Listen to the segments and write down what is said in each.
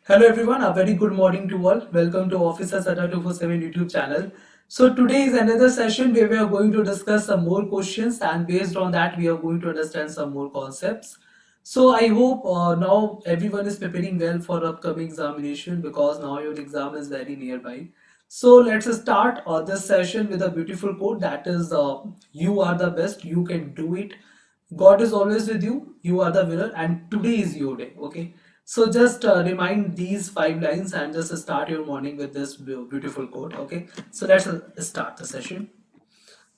Hello everyone, a very good morning to all. Welcome to Officers Adda 247 YouTube channel. So today is another session where we are going to discuss some more questions, and based on that we are going to understand some more concepts. So I hope now everyone is preparing well for upcoming examination because now your exam is very nearby. So let's start this session with a beautiful quote that is you are the best, you can do it. God is always with you. You are the winner, and today is your day. Okay. So just remind these 5 lines and just start your morning with this beautiful quote. Okay. So let's start the session.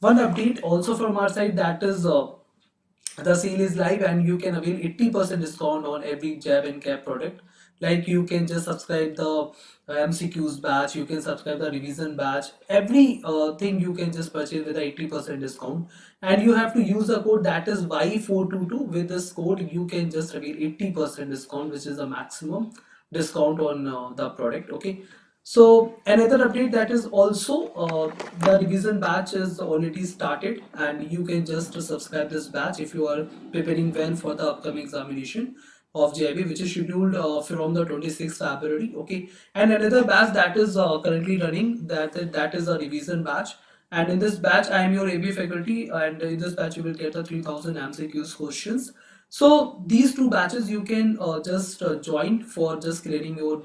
One update also from our side, that is the sale is live and you can avail 80% discount on every JAIIB and CAIIB product. Like you can just subscribe the MCQs batch, you can subscribe the revision batch, every thing you can just purchase with a 80% discount, and you have to use the code that is Y422. With this code you can just avail 80% discount, which is the maximum discount on the product. Okay. So another update, that is also the revision batch is already started and you can just subscribe this batch if you are preparing well for the upcoming examination of JIIB, which is scheduled from the 26th February. Okay. And another batch that is currently running, that is a revision batch. And in this batch I am your AB faculty, and in this batch you will get the 3000 MCQs questions. So these two batches you can just join for just clearing your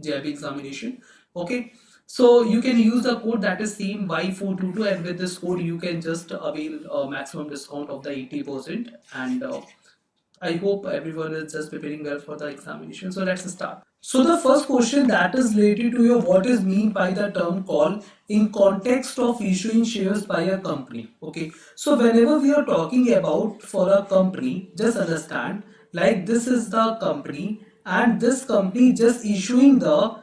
JIIB examination. Okay. So you can use the code that is same Y422, and with this code you can just avail a maximum discount of the 80%. And I hope everyone is just preparing well for the examination. So let's start. So the first question that is related to your what is mean by the term call in context of issuing shares by a company. Okay. So whenever we are talking about for a company, just understand like this is the company and this company just issuing the,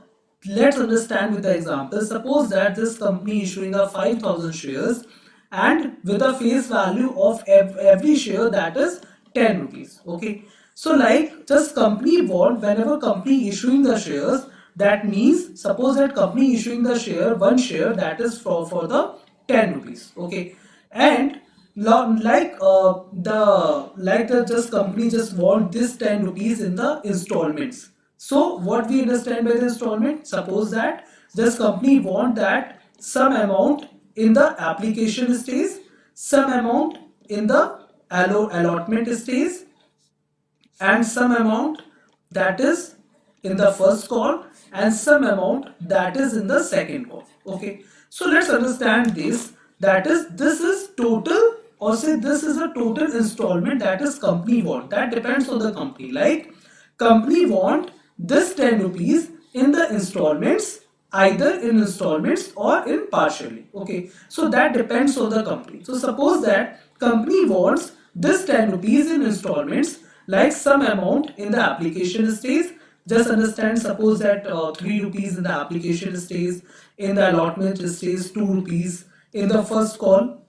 let's understand with the example. Suppose that this company issuing a 5000 shares and with a face value of every share that is 10 rupees. Okay. So like just company want, whenever company issuing the shares, that means suppose that company issuing the share, one share that is for the 10 rupees. Okay. And the just company just want this 10 rupees in the installments. So what we understand by the installment, suppose that this company want that some amount in the application stage, some amount in the allotment stage, and some amount that is in the first call, and some amount that is in the second call. Okay. So let's understand this, that is this is total, or say this is a total installment that is company want. That depends on the company. Like company want this 10 rupees in the installments, either in installments or in partially. Okay. So that depends on the company. So suppose that company wants this 10 rupees in installments, like some amount in the application stage. Just understand, suppose that 3 rupees in the application stage, in the allotment stage 2 rupees, in the first call.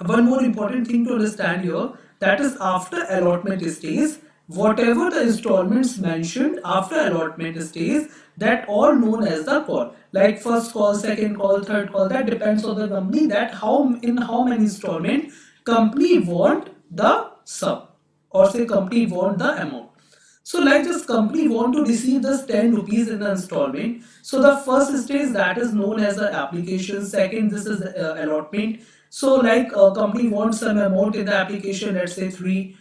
One more important thing to understand here, that is after allotment stage, whatever the installments mentioned after allotment stage, that all known as the call. Like first call, second call, third call, that depends on the company, that how many installment company want the sum, or say company want the amount. So like this company want to receive this 10 rupees in the installment. So the first stage that is known as the application, second this is allotment. So like company wants some amount in the application, let's say 3,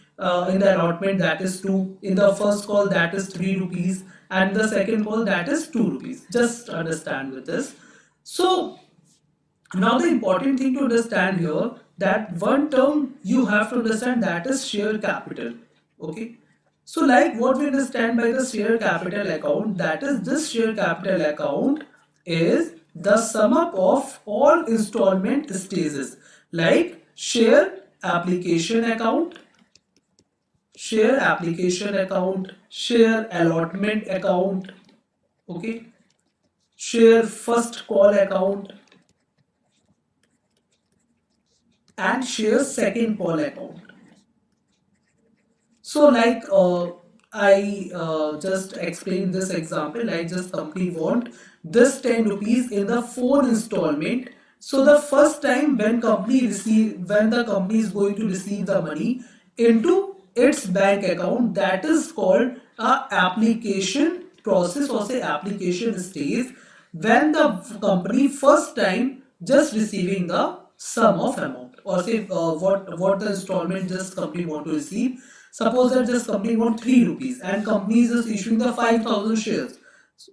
in the allotment that is 2, in the first call that is 3 rupees, and the second call that is 2 rupees. Just understand with this. So now the important thing to understand here, that one term you have to understand, that is share capital. Okay. So like what we understand by the share capital account, that is this share capital account is the sum up of all installment stages, like share application account, share allotment account, okay, share first call account, and share second call account. So like I just explained this example, like just company want this 10 rupees in the 4 installment. So the first time when the company is going to receive the money into its bank account, that is called a application process or say application stage when the company first time just receiving the sum of amount or say what the installment just company want to receive. Suppose that just company want 3 rupees and company is just issuing the 5,000 shares.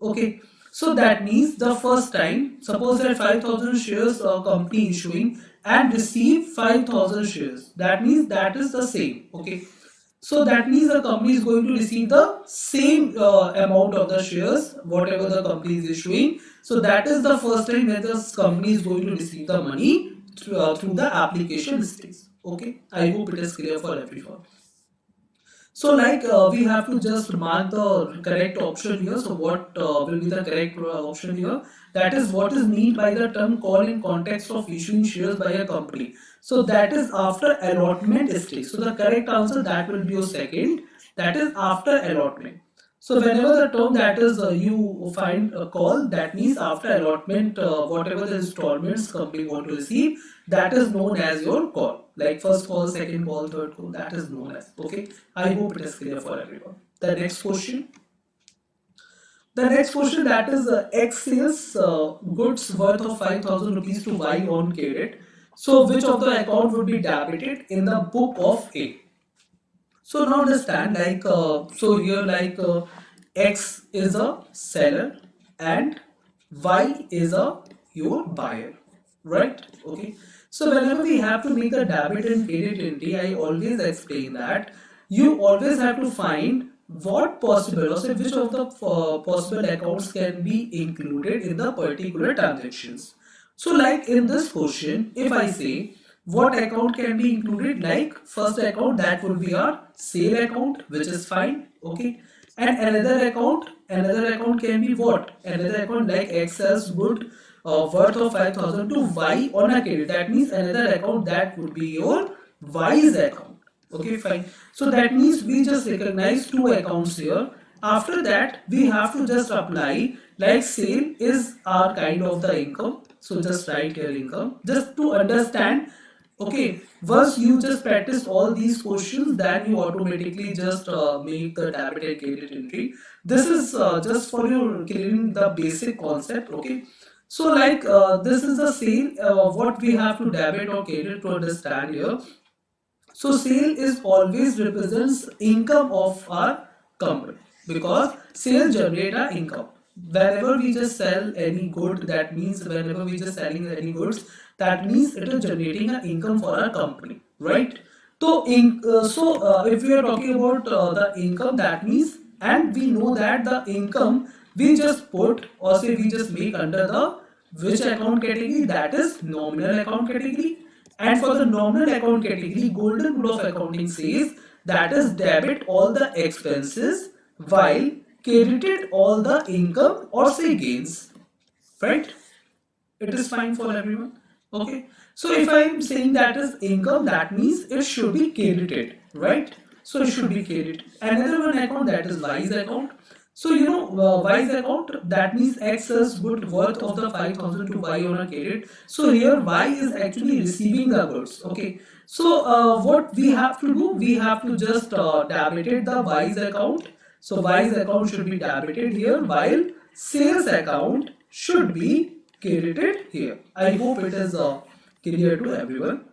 Okay, so that means the first time, suppose that 5,000 shares company issuing and receive 5,000 shares. That means that is the same. Okay, so that means the company is going to receive the same amount of the shares, whatever the company is issuing. So that is the first time when the company is going to receive the money through the application stage. Okay, I hope it is clear for everyone. So like we have to just mark the correct option here. So what will be the correct option here? That is what is meant by the term call in context of issuing shares by a company. So that is after allotment stage. So the correct answer that will be your second. That is after allotment. So whenever the term that is you find a call, that means after allotment, whatever the installments company want to receive, that is known as your call. Like first call, second call, third call, that is known as. Okay, I hope it is clear for everyone. The next question. The next question that is X sales goods worth of 5,000 rupees to Y on credit. So which of the account would be debited in the book of A? So now understand like so here like X is a seller and Y is a your buyer, right? Okay. So whenever we have to make a debit and credit entry, I always explain that you always have to find what possible or say which of the possible accounts can be included in the particular transactions. So like in this question, if I say what account can be included, like first account that will be our sale account, which is fine. Okay, and another account can be what, another account like X sells good worth of 5,000 to Y on a credit. That means another account that would be your Y's account. Okay, fine. So that means we just recognize two accounts here. After that we have to just apply like sale is our kind of the income. So just write here income just to understand. Okay, once you just practice all these questions, then you automatically just make the debit and credit entry. This is just for you clearing the basic concept. Okay, so like this is the sale. What we have to debit or credit to understand here. So sale is always represents income of our company because sale generate our income. Whenever we just sell any good, that means whenever we just selling any goods, that means it is generating an income for our company, right? If we are talking about the income, that means, and we know that the income we just put or say we just make under the which account category, that is nominal account category. And for the nominal account category, golden rule of accounting says that is debit all the expenses while credited all the income or say gains, right? It is fine for everyone. Okay, so if I am saying that is income, that means it should be credited, right? So it should be credited. Another one account, that is Y's account. So you know Y's account, that means X is good worth of the 5,000 to Y on a credit. So here Y is actually receiving the goods. Okay, so what we have to do, we have to just debited the Y's account. So Y's account should be debited here while sales account should be credited here. I hope it is clear to everyone.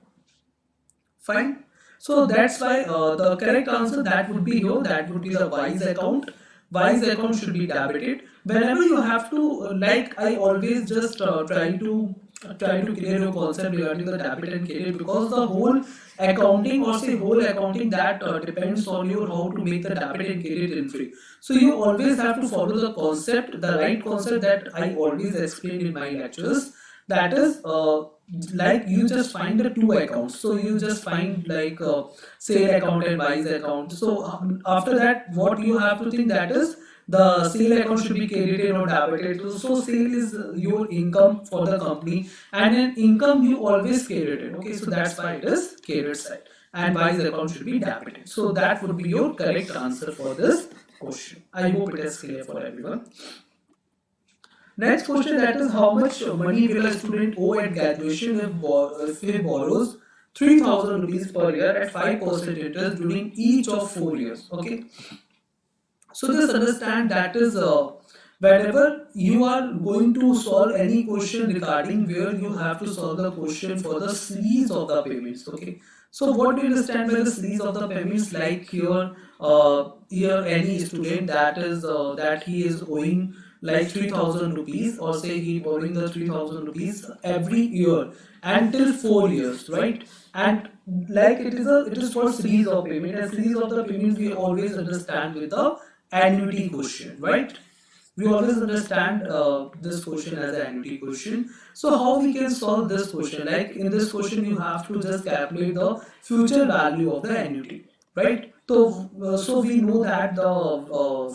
Fine. So that's why the correct answer that would be here, that would be the Y's account. Y's account should be debited. Whenever you have to, like I always just try to clear your concept regarding the debit and credit, because the whole accounting or say whole accounting that depends on you how to make the debit and credit entry. So you always have to follow the concept, the right concept that I always explain in my lectures. That is like you just find the two accounts. So you just find like sale account and Y's account. So after that what you have to think, that is the sale account should be credited or debited. So sale is your income for the company, and in income you always credit it. Okay, so that's why it is credit side, and Y's account should be debited. So that would be your correct answer for this question. I hope it is clear for everyone. Next question, that is how much money will a student owe at graduation if he borrows 3,000 rupees per year at 5% interest during each of 4 years. Okay. So just understand that is whenever you are going to solve any question regarding where you have to solve the question for the series of the payments. Okay, so what do you understand by the series of the payments? Like here any student that is that he is owing like 3,000 rupees, or say he borrowing the 3,000 rupees every year until 4 years, right? And like it is for series of payment, and series of the payments we always understand with the annuity question, right? We always understand this question as an annuity question. So how we can solve this question? Like in this question you have to just calculate the future value of the annuity, right? So we know that the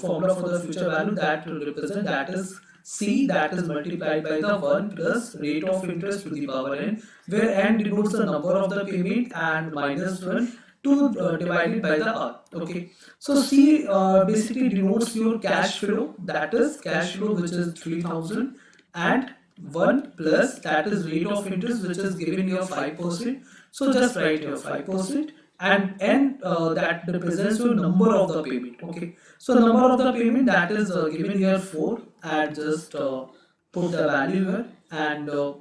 formula for the future value that will represent, that is C, that is multiplied by the 1 plus rate of interest to the power n, where n denotes the number of the payment and minus 1 to divided by the R. Okay, so C basically denotes your cash flow, that is cash flow which is 3,000, and 1 plus that is rate of interest which is given here 5%. So just write here 5%, and n that represents your number of the payment. Okay, so number of the payment that is given here 4, and just put the value here, and the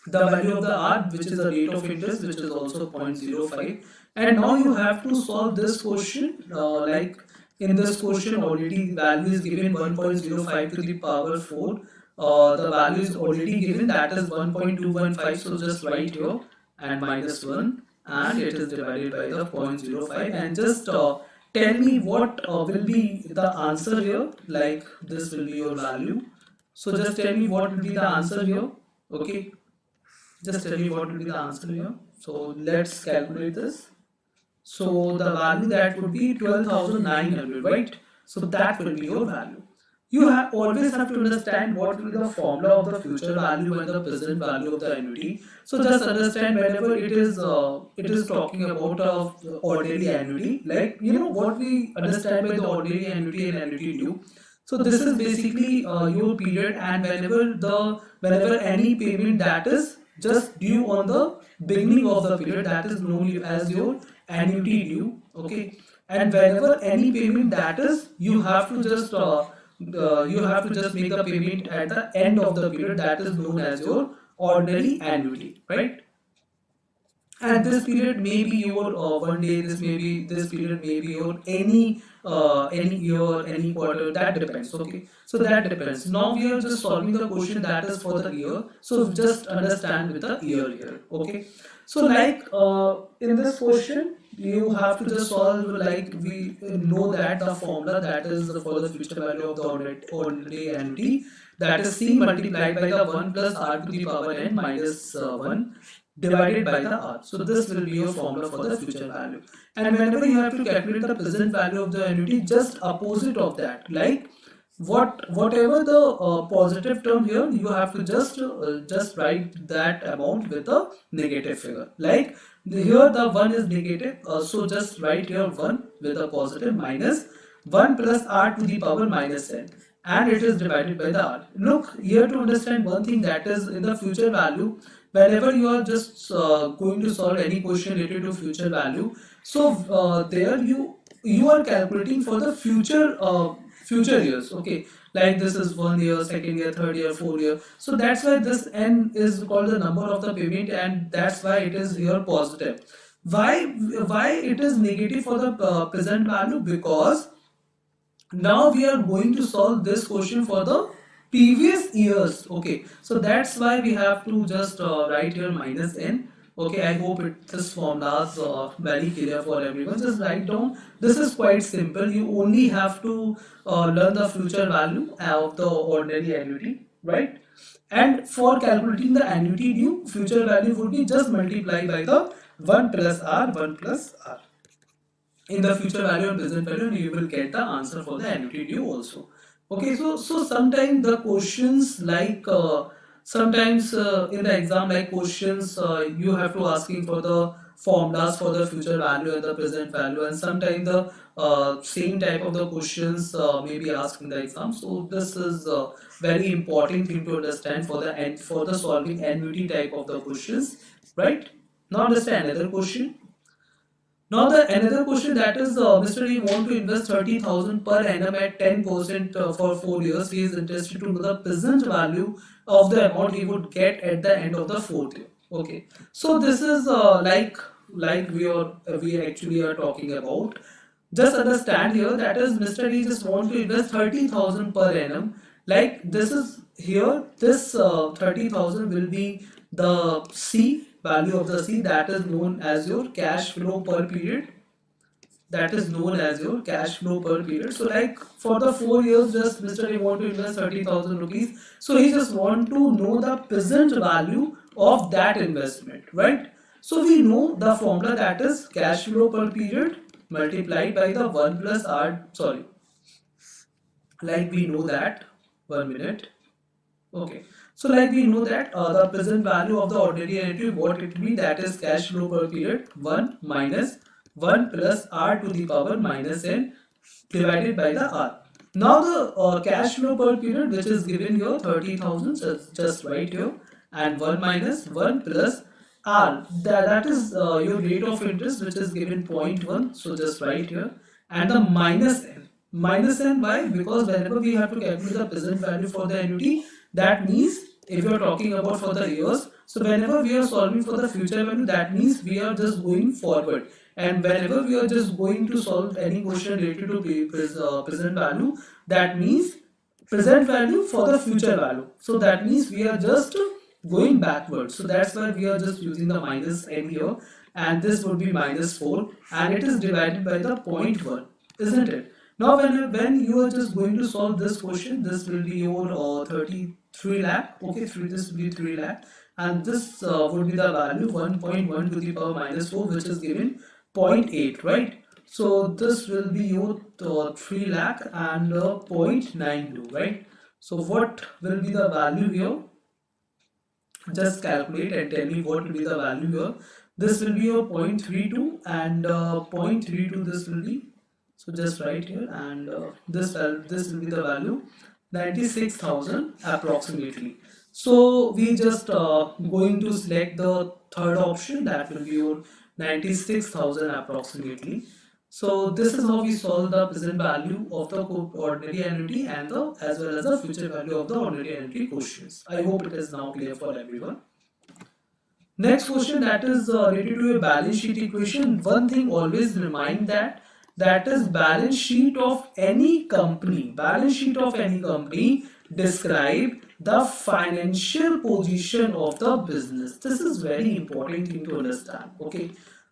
value of the R, which is the rate of interest, which is also 0.05. And now you have to solve this question. Like in this question already value is given 1.05 to the power 4. The value is already given, that is 1.215. So just write here and minus 1, and it is divided by the 0.05, and just tell me what will be the answer here. Like this will be your value. So just tell me what will be the answer here. Okay, just tell me what will be the answer here. So let's calculate this. So the value that would be 12,900, right? So that will be your value. You have always have to understand what will be the formula of the future value and the present value of the annuity. So just understand whenever it is talking about ordinary annuity, like you know what we understand by the ordinary annuity and annuity due. So this is basically your period, and whenever any payment that is just due on the beginning of the period, that is known as your annuity due. Okay, and whenever any payment that is you have to just make the payment at the end of the period, that is known as your ordinary annuity, right? And this period may be your one day, this period may be your any year, any quarter, that depends. Okay, so that depends. Now we are just solving the question that is for the year, so just understand with the year here. Okay, so like in this question you have to just solve, like we know that the formula that is for the future value of the ordinary annuity, that is C multiplied by the 1 plus R to the power n minus 1 divided by the R. So this will be your formula for the future value. And whenever you have to calculate the present value of the annuity, just opposite of that, like whatever the positive term here, you have to just write that amount with a negative figure. Like here the 1 is negative, so just write here 1 with a positive minus 1 plus R to the power minus n, and it is divided by the R. Look here, to understand one thing, that is in the future value, whenever you are just going to solve any question related to future value, so there you are calculating for the future years. Okay, like this is 1 year, 2nd year, 3rd year, 4th year. So that's why this n is called the number of the payment, and that's why it is here positive. Why it is negative for the present value? Because now we are going to solve this question for the previous years. Okay, so that's why we have to just write here minus n. Okay, I hope this formula is very clear for everyone. Just write down. This is quite simple. You only have to learn the future value of the ordinary annuity, right? And for calculating the annuity due, future value would be just multiply by the 1 plus R, 1 plus R. In the future value and present value, you will get the answer for the annuity due also. Okay, so sometimes the questions like sometimes in the exam, like questions you have to asking for the formulas for the future value and the present value, and sometimes the same type of the questions may be asked in the exam. So this is a very important thing to understand for the solving annuity type of the questions, right? Now understand another question. Now the another question, that is Mr. E want to invest 30,000 per annum at 10% for 4 years. He is interested to know the present value of the amount he would get at the end of the fourth year. Okay, so this is like we actually are talking about. Just understand here, that is Mr. D just want to invest 30,000 per annum. Like this is here, this 30,000 will be the C, value of the C, that is known as your cash flow per period. That is known as your cash flow per period. So like for the 4 years, just Mr. A want to invest 30,000 rupees. So he just want to know the present value of that investment, right? So we know the formula, that is cash flow per period multiplied by the 1 plus R, sorry, like we know that, 1 minute. Okay, so like we know that the present value of the ordinary entry, what it means, that is cash flow per period 1 minus 1 plus R to the power minus n divided by the R. Now the cash flow per period, which is given here 30,000, just write here, and 1 minus 1 plus R, that is your rate of interest, which is given 0.1, so just write here, and the minus n. Minus n, why? Because whenever we have to calculate the present value for the annuity, that means if you are talking about for the years, so whenever we are solving for the future value, that means we are just going forward. And whenever we are just going to solve any question related to present value, that means present value for the future value. So that means we are just going backwards. So that's why we are just using the minus n here, and this would be minus 4, and it is divided by the 0.1, isn't it? Now when you are just going to solve this question, this will be your 33 lakh, okay, this will be 3 lakh, and this would be the value 1.1 to the power minus 4, which is given 0.8, right? So this will be your 3 lakh and 0.92, right? So what will be the value here? Just calculate and tell me what will be the value here. This will be your 0.32, and 0.32 this will be, so just write here, and this will be the value 96,000 approximately. So we just going to select the third option, that will be your 96,000 approximately. So this is how we solve the present value of the ordinary annuity and the as well as the future value of the ordinary annuity questions. I hope it is now clear for everyone. Next question, that is related to a balance sheet equation. One thing always remind that is balance sheet of any company. Balance sheet of any company describe the financial position of the business. This is very important thing to understand. Okay.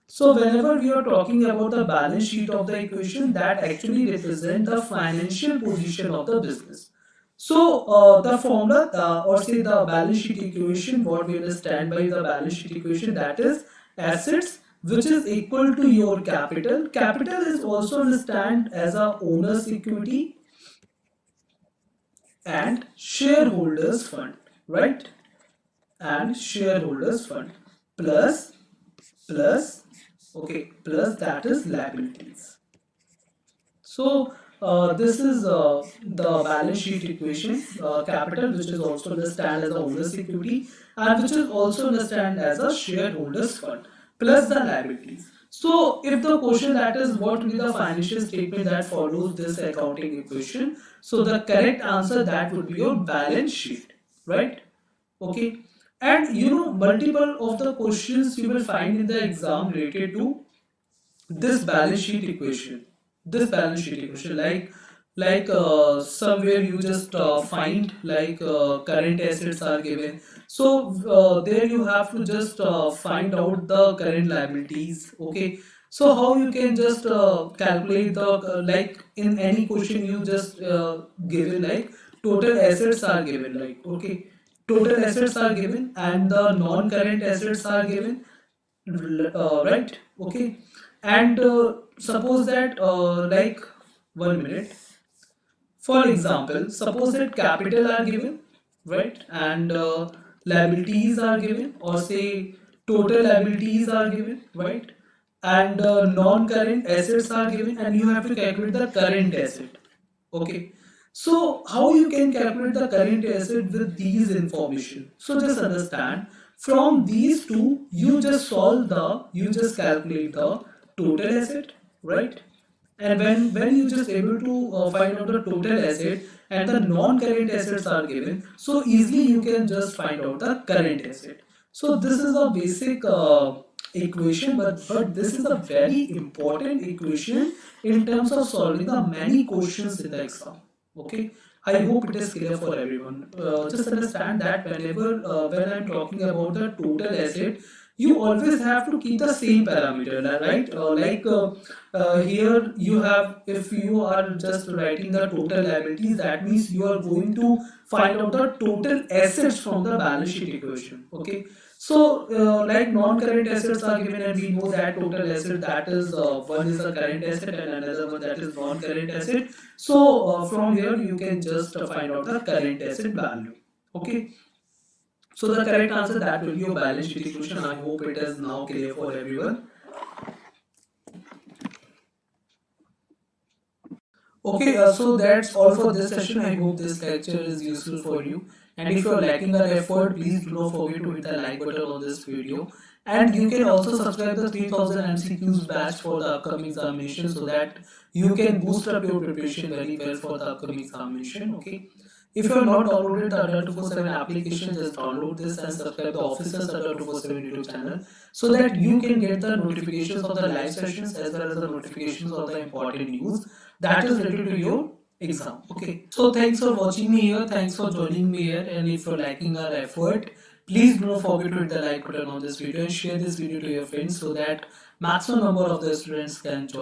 So whenever we are talking about the balance sheet of the equation, that actually represent the financial position of the business. So the formula or say the balance sheet equation, what we understand by the balance sheet equation, that is assets which is equal to your capital. Capital is also understand as a owner's equity and shareholders fund, right? And shareholders fund plus okay, plus that is liabilities. So this is the balance sheet equation. Capital, which is also understand as a owner's equity and which is also understand as a shareholders fund, plus the liabilities. So if the question, that is what will be the financial statement that follows this accounting equation, so the correct answer, that would be your balance sheet, right? Okay. And you know, multiple of the questions you will find in the exam related to this balance sheet equation. This balance sheet equation, like somewhere you just find like current assets are given, so there you have to just find out the current liabilities. Okay, so how you can just calculate the like in any question you just given like total assets are given, like okay, total assets are given and the non-current assets are given, right? Okay, and suppose that like 1 minute, for example, suppose that capital are given, right, and liabilities are given, or say total liabilities are given, right, and non-current assets are given, and you have to calculate the current asset. Okay, so how you can calculate the current asset with these information? So just understand, from these two you just calculate the total asset, right? And when you just able to find out the total asset and the non-current assets are given, so easily you can just find out the current asset. So this is a basic equation, but this is a very important equation in terms of solving the many questions in the exam. Okay, I hope it is clear for everyone. Just understand that whenever when I'm talking about the total asset, you always have to keep the same parameter, right? Here you have, if you are just writing the total liabilities, that means you are going to find out the total assets from the balance sheet equation. Okay, so like non-current assets are given, and we know that total asset, that is one is a current asset and another one that is non-current asset. So from here you can just find out the current asset value. Okay, so the correct answer, that will be your balance sheet equation. I hope it is now clear for everyone. Okay, so that's all for this session. I hope this lecture is useful for you. And if you're lacking our effort, please do not forget to hit the like button on this video. And you can also subscribe the 3000 MCQs batch for the upcoming examination, so that you can boost up your preparation very well for the upcoming examination. Okay. If you have not downloaded the Adda 247 application, just download this and subscribe the Officers Adda 247 YouTube channel, so that you can get the notifications of the live sessions as well as the notifications of the important news that is related to your exam. Okay, so thanks for watching me here, thanks for joining me here, and if you're liking our effort, please do not forget to hit the like button on this video and share this video to your friends, so that maximum number of the students can join